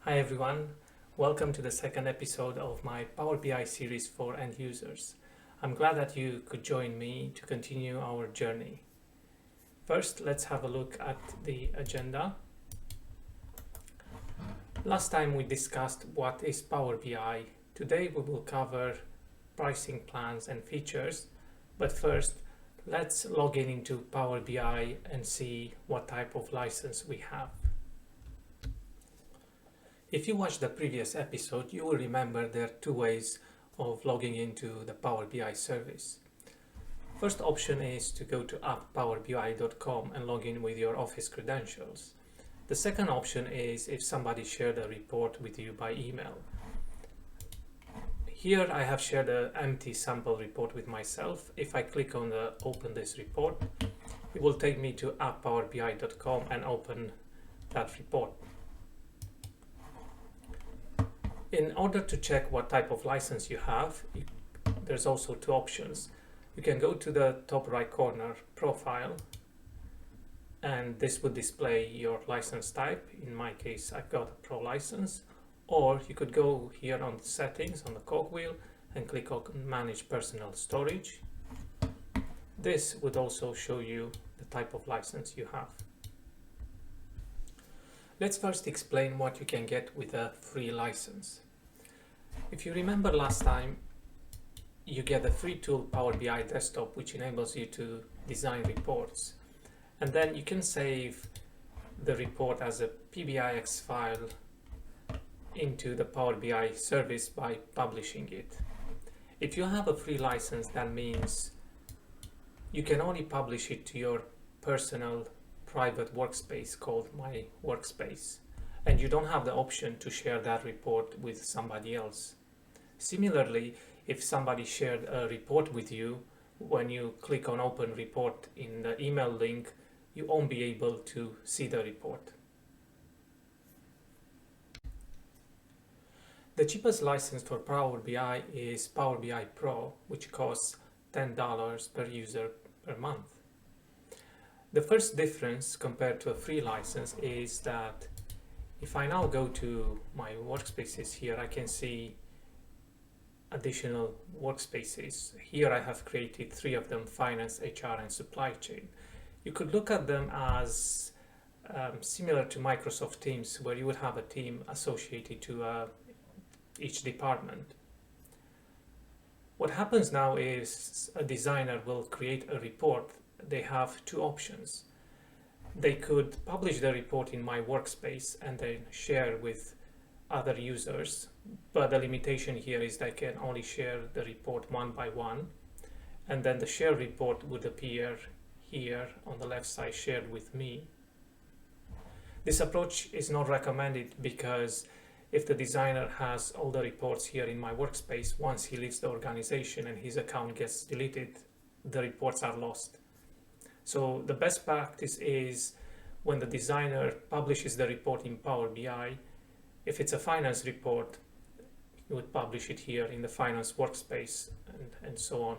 Hi everyone, welcome to the second episode of my Power BI series for end users. I'm glad that you could join me to continue our journey. First, let's have a look at the agenda. Last time we discussed what is Power BI. Today we will cover pricing plans and features, but first let's log into Power BI and see what type of license we have. If you watched the previous episode, you will remember there are two ways of logging into the Power BI service. First option is to go to apppowerbi.com and log in with your Office credentials. The second option is if somebody shared a report with you by email. Here I have shared an empty sample report with myself. If I click on the open this report, it will take me to apppowerbi.com and open that report. In order to check what type of license you have, there's also two options. You can go to the top right corner, Profile, and this would display your license type. In my case, I've got a Pro license. Or you could go here on Settings on the cogwheel and click on Manage Personal Storage. This would also show you the type of license you have. Let's first explain what you can get with a free license. If you remember last time, you get the free tool Power BI Desktop, which enables you to design reports. And then you can save the report as a PBIX file into the Power BI service by publishing it. If you have a free license, that means you can only publish it to your personal private workspace called My Workspace, and you don't have the option to share that report with somebody else. Similarly, if somebody shared a report with you, when you click on Open Report in the email link, you won't be able to see the report. The cheapest license for Power BI is Power BI Pro, which costs $10 per user per month. The first difference compared to a free license is that if I now go to my workspaces here, I can see additional workspaces. Here I have created 3 of them: finance, HR, and supply chain. You could look at them as similar to Microsoft Teams, where you would have a team associated to each department. What happens now is a designer will create a report. They have 2 options. They could publish the report in My Workspace and then share with other users, but the limitation here is they can only share the report one by one, and then the share report would appear here on the left side, shared with me. This approach is not recommended because if the designer has all the reports here in My Workspace, once he leaves the organization and his account gets deleted, the reports are lost. So the best practice is when the designer publishes the report in Power BI, if it's a finance report, you would publish it here in the finance workspace and so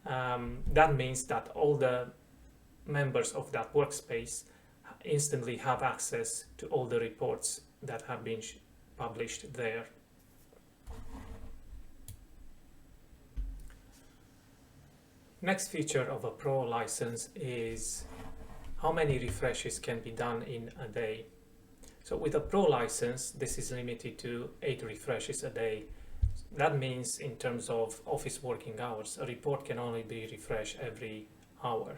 on. That means that all the members of that workspace instantly have access to all the reports that have been published there. Next feature of a Pro license is how many refreshes can be done in a day. So with a Pro license, this is limited to 8 refreshes a day. That means in terms of office working hours, a report can only be refreshed every hour.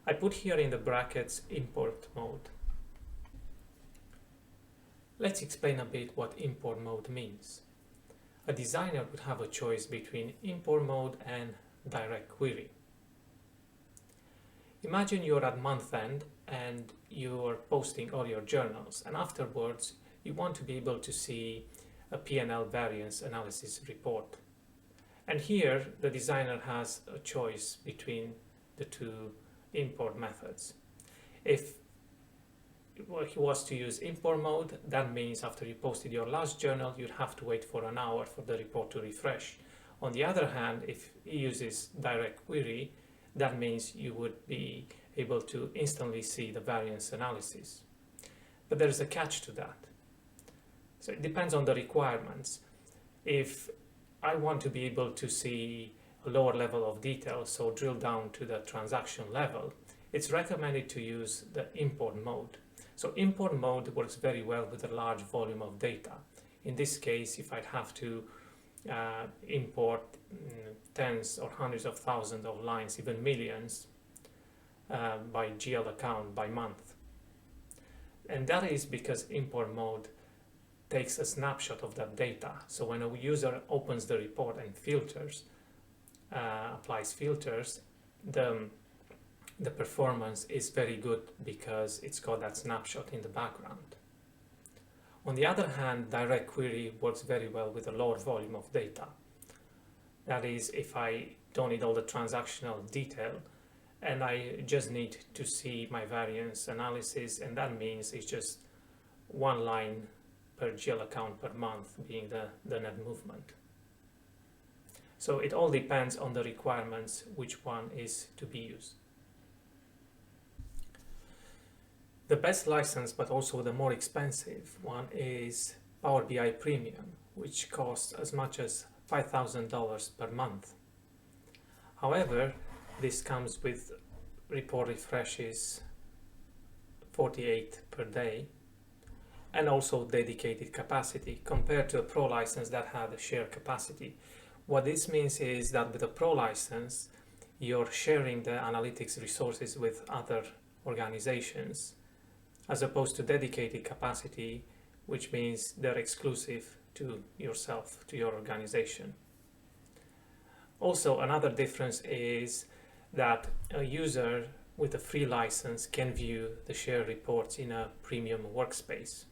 I put here in the brackets import mode. Let's explain a bit what import mode means. A designer would have a choice between import mode and direct query. Imagine you're at month end and you're posting all your journals, and afterwards you want to be able to see a P&L variance analysis report. And here the designer has a choice between the 2 import methods. If he was to use import mode, that means after you posted your last journal, you'd have to wait for an hour for the report to refresh. On the other hand, if he uses direct query, that means you would be able to instantly see the variance analysis. But there is a catch to that. So it depends on the requirements. If I want to be able to see a lower level of detail, so drill down to the transaction level, it's recommended to use the import mode. So import mode works very well with a large volume of data. In this case, if I'd have to import tens or hundreds of thousands of lines, even millions, by GL account by month. And that is because import mode takes a snapshot of that data. So when a user opens the report and filters, applies filters, the performance is very good because it's got that snapshot in the background. On the other hand, direct query works very well with a lower volume of data. That is, if I don't need all the transactional detail and I just need to see my variance analysis, and that means it's just one line per GL account per month being the net movement. So it all depends on the requirements which one is to be used. The best license, but also the more expensive one, is Power BI Premium, which costs as much as $5,000 per month. However, this comes with report refreshes 48 per day and also dedicated capacity compared to a Pro license that had a shared capacity. What this means is that with a Pro license, you're sharing the analytics resources with other organizations, as opposed to dedicated capacity, which means they're exclusive to yourself, to your organization. Also, another difference is that a user with a free license can view the shared reports in a premium workspace.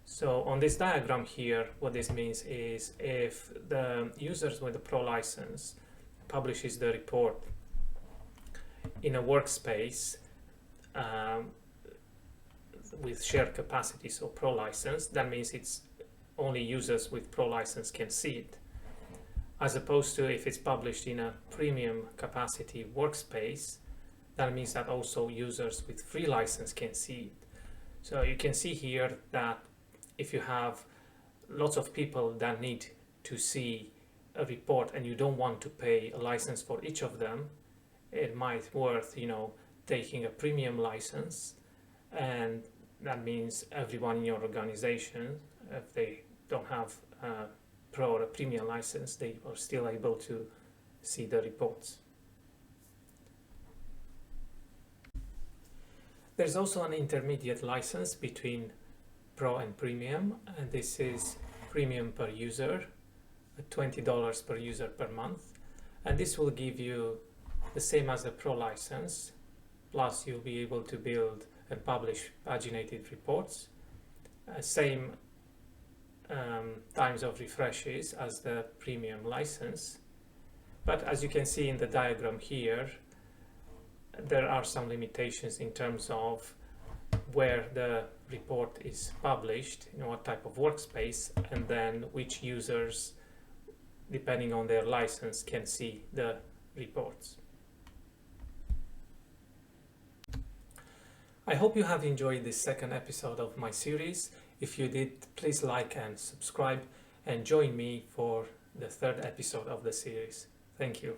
So on this diagram here, what this means is if the users with the Pro license publishes the report in a workspace with shared capacity, so Pro license, that means it's only users with Pro license can see it, as opposed to if it's published in a premium capacity workspace, that means that also users with free license can see it. So you can see here that if you have lots of people that need to see a report and you don't want to pay a license for each of them, it might worth, taking a premium license, and that means everyone in your organization, if they don't have a Pro or a premium license, they are still able to see the reports. There's also an intermediate license between Pro and Premium, and this is Premium per user, at $20 per user per month, and this will give you the same as a Pro license, plus you'll be able to build and publish paginated reports, same times of refreshes as the Premium license, but as you can see in the diagram here, there are some limitations in terms of where the report is published, what type of workspace, and then which users, depending on their license, can see the reports. I hope you have enjoyed this second episode of my series. If you did, please like and subscribe and join me for the third episode of the series. Thank you.